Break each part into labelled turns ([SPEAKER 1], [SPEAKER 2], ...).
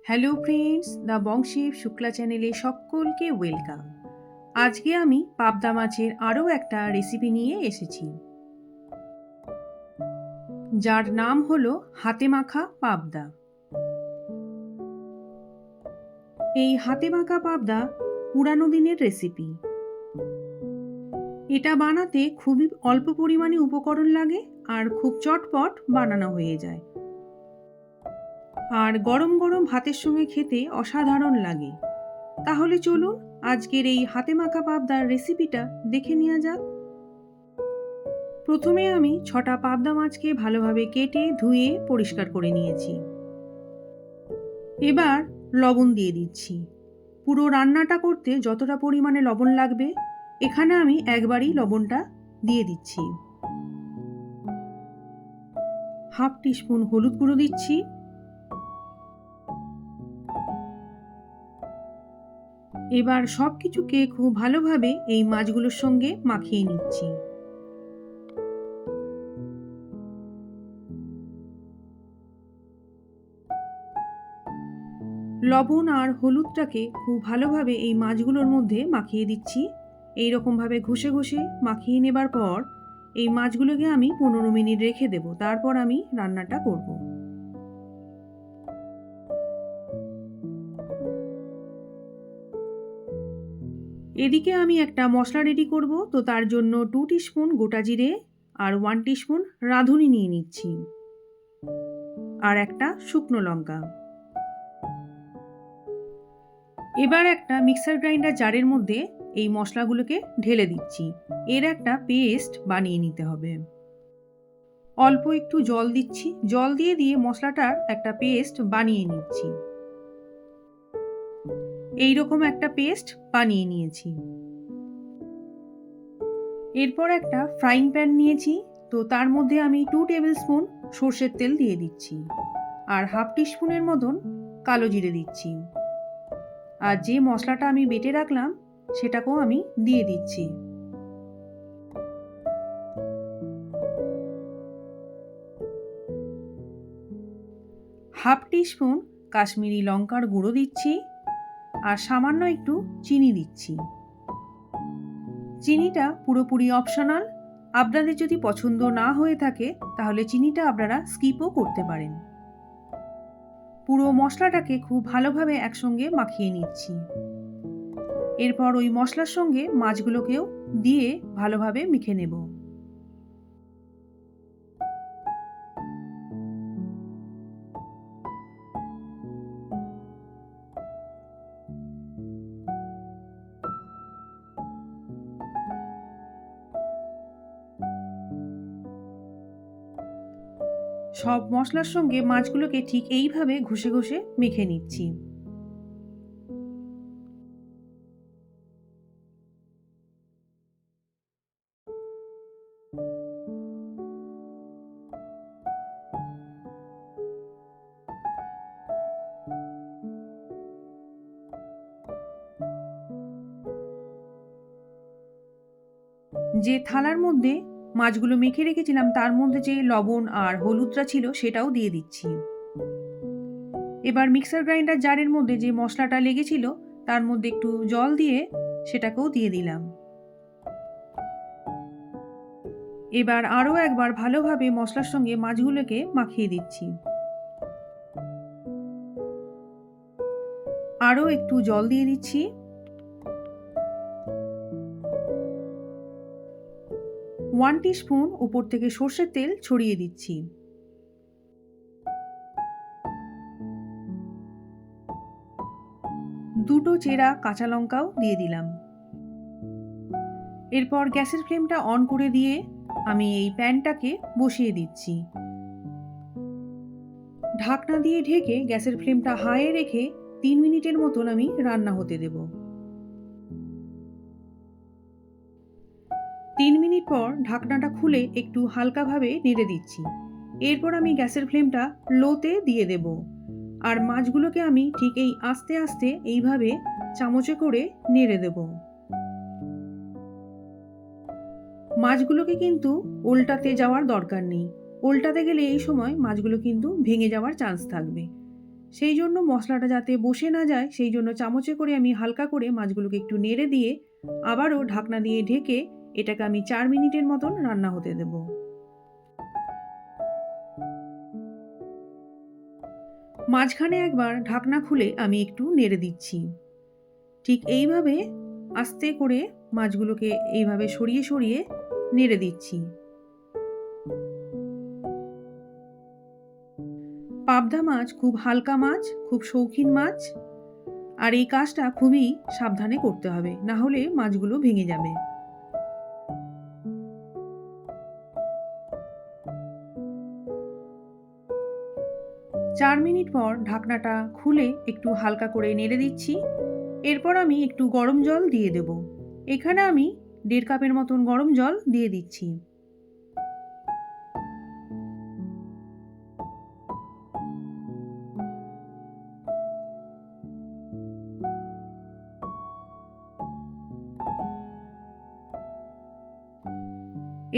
[SPEAKER 1] Hello friends, the বংশীব Shukla চ্যানেলে সকলকে welcome. আজকে আমি পাবদা মাছের আরও একটা রেসিপি নিয়ে এসেছি, যার নাম হলো হাতে মাখা পাবদা। এই হাতে মাখা পাবদা পুরানো দিনের রেসিপি। এটা বানাতে খুবই অল্প পরিমাণে উপকরণ লাগে আর খুব চটপট বানানো হয়ে যায়, আর গরম গরম ভাতের সঙ্গে খেতে অসাধারণ লাগে। তাহলে চলুন আজকের এই হাতে মাখা পাবদার রেসিপিটা দেখে নেওয়া যাক। প্রথমে আমি 6টা পাবদা মাছকে ভালোভাবে কেটে ধুয়ে পরিষ্কার করে নিয়েছি। এবার লবণ দিয়ে দিচ্ছি। পুরো রান্নাটা করতে যতটা পরিমাণে লবণ লাগবে, এখানে আমি একবারই লবণটা দিয়ে দিচ্ছি। হাফ টিস্পুন হলুদ গুঁড়ো দিচ্ছি। এবার সব কিছুকে খুব ভালোভাবে এই মাছগুলোর সঙ্গে মাখিয়ে নিচ্ছি। লবণ আর হলুদটাকে খুব ভালোভাবে এই মাছগুলোর মধ্যে মাখিয়ে দিচ্ছি। এই রকমভাবে ঘষে ঘষে মাখিয়ে নেবার পর এই মাছগুলোকে আমি 15 মিনিট রেখে দেব, তারপর আমি রান্নাটা করব। এদিকে আমি একটা মশলা রেডি করব, তো তার জন্য 2 টিস্পুন গোটা জিরে আর 1 টিস্পুন রাঁধুনি নিয়ে নিচ্ছি, আর একটা শুকনো লঙ্কা। এবার একটা মিক্সার গ্রাইন্ডার জারের মধ্যে এই মশলাগুলোকে ঢেলে দিচ্ছি। এর একটা পেস্ট বানিয়ে নিতে হবে। অল্প একটু জল দিচ্ছি, জল দিয়ে মশলাটার একটা পেস্ট বানিয়ে নিচ্ছি। এই রকম একটা পেস্ট বানিয়ে নিয়েছি। এরপর একটা ফ্রাইং প্যান নিয়েছি, তো তার মধ্যে আমি 2 টেবিল স্পুন সর্ষের তেল দিয়ে দিচ্ছি, আর হাফ টিস্পুনের মতন কালো জিরে দিচ্ছি। আর যে মশলাটা আমি বেটে রাখলাম সেটাকেও আমি দিয়ে দিচ্ছি। হাফ টিস্পুন কাশ্মীরি লঙ্কার গুঁড়ো দিচ্ছি, আর সামান্য একটু চিনি দিচ্ছি। চিনিটা পুরোপুরি অপশনাল। আপনাদের যদি পছন্দ না হয়ে থাকে তাহলে চিনিটা আপনারা স্কিপও করতে পারেন। পুরো মশলাটাকে খুব ভালোভাবে একসঙ্গে মাখিয়ে নিচ্ছি। এরপর ওই মশলার সঙ্গে মাছগুলোকেও দিয়ে ভালোভাবে মেখে নেব। সব মশলার সঙ্গে মাছগুলোকে ঠিক এইভাবে ঘষে ঘষে মেখে নিচ্ছি। যে থালার মধ্যে মাছগুলো মেখে রেখেছিলাম তার মধ্যে যে লবণ আর হলুদটা ছিল সেটাও দিয়ে দিচ্ছি। এবার মিক্সার গ্রাইন্ডার জারের মধ্যে যে মশলাটা লেগেছিল তার মধ্যে একটু জল দিয়ে সেটাকেও দিয়ে দিলাম। এবার আরও একবার ভালোভাবে মশলার সঙ্গে মাছগুলোকে মাখিয়ে দিচ্ছি। আরও একটু জল দিয়ে দিচ্ছি। 1 টিস্পুন উপর থেকে সর্ষের তেল ছড়িয়ে দিচ্ছি। দুটো চেরা কাঁচা লঙ্কাও দিয়ে দিলাম। এরপর গ্যাসের ফ্লেমটা অন করে দিয়ে আমি এই প্যানটাকে বসিয়ে দিচ্ছি। ঢাকনা দিয়ে ঢেকে গ্যাসের ফ্লেমটা হাইয়ে রেখে 3 মিনিটের মতন আমি রান্না হতে দেব। 3 মিনিট পর ঢাকনাটা খুলে একটু হালকাভাবে নেড়ে দিচ্ছি। এরপর আমি গ্যাসের ফ্লেমটা লোতে দিয়ে দেব, আর মাছগুলোকে আমি ঠিক এই আস্তে আস্তে এইভাবে চামচে করে নেড়ে দেব। মাছগুলোকে কিন্তু উল্টাতে যাওয়ার দরকার নেই। উল্টাতে গেলে এই সময় মাছগুলো কিন্তু ভেঙে যাওয়ার চান্স থাকবে। সেই জন্য মশলাটা যাতে বসে না যায় সেই জন্য চামচে করে আমি হালকা করে মাছগুলোকে একটু নেড়ে দিয়ে আবারও ঢাকনা দিয়ে ঢেকে এটাকে আমি 4 মিনিটের মতন রান্না হতে দেব। মাঝখানে একবার ঢাকনা খুলে আমি একটু নেড়ে দিচ্ছি। ঠিক এইভাবে আস্তে করে মাছগুলোকে এইভাবে সরিয়ে সরিয়ে নেড়ে দিচ্ছি। পাবদা মাছ খুব হালকা মাছ, খুব শৌখিন মাছ, আর এই কাজটা খুবই সাবধানে করতে হবে, না হলে মাছগুলো ভেঙে যাবে। চার মিনিট পর ঢাকনাটা খুলে একটু হালকা করে নেড়ে দিচ্ছি। এরপর আমি একটু গরম জল দিয়ে দেব। এখানে আমি 1.5 কাপের মতন গরম জল দিয়ে দিচ্ছি।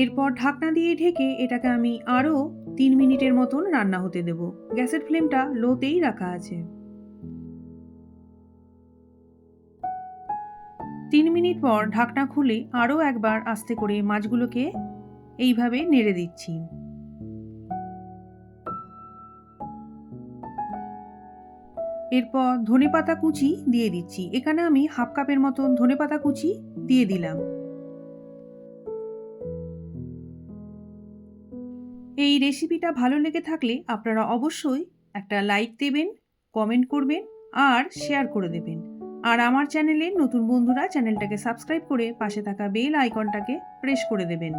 [SPEAKER 1] এরপর ঢাকনা দিয়ে ঢেকে এটাকে আমি আরও 3 মিনিটের মতন রান্না হতে দেব। গ্যাসের ফ্লেমটা লোতেই রাখা আছে। 3 মিনিট পর ঢাকনা খুলে আরও একবার আস্তে করে মাছগুলোকে এইভাবে নেড়ে দিচ্ছি। এরপর ধনেপাতা কুচি দিয়ে দিচ্ছি। এখানে আমি 1/2 কাপের মতন ধনেপাতা কুচি দিয়ে দিলাম। এই রেসিপিটা ভালো লেগে থাকলে আপনারা অবশ্যই একটা লাইক দেবেন, কমেন্ট করবেন আর শেয়ার করে দেবেন। আর আমার চ্যানেলের নতুন বন্ধুরা চ্যানেলটাকে সাবস্ক্রাইব করে পাশে থাকা বেল আইকনটাকে প্রেস করে দেবেন।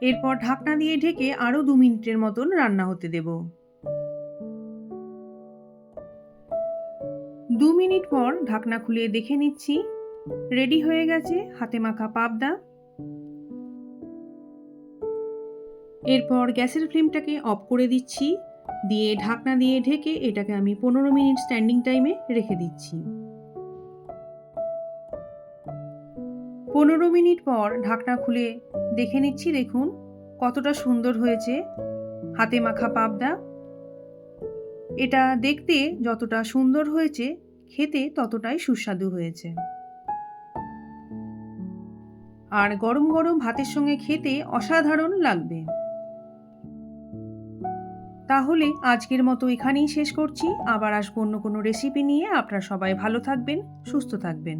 [SPEAKER 1] এরপর ঢাকনা দিয়ে ঢেকে আরও 2 মিনিটের মতন রান্না হতে দেব। 2 মিনিট পর ঢাকনা খুলে দেখে নিচ্ছি, রেডি হয়ে গেছে হাতে মাখা পাবদা। এরপর গ্যাসের ফ্লেমটাকে অফ করে দিচ্ছি, দিয়ে ঢাকনা দিয়ে ঢেকে এটাকে আমি 15 মিনিট স্ট্যান্ডিং টাইমে রেখে দিচ্ছি। 15 মিনিট পর ঢাকনা খুলে দেখে নিচ্ছি, দেখুন কতটা সুন্দর হয়েছে হাতে মাখা পাবদা। এটা দেখতে যতটা সুন্দর হয়েছে খেতে ততটাই সুস্বাদু হয়েছে। আর গরম গরম ভাতের সঙ্গে খেতে অসাধারণ লাগবে। তাহলে আজকের মতো এখানেই শেষ করছি। আবার আসবো অন্য কোনো রেসিপি নিয়ে। আপনারা সবাই ভালো থাকবেন, সুস্থ থাকবেন।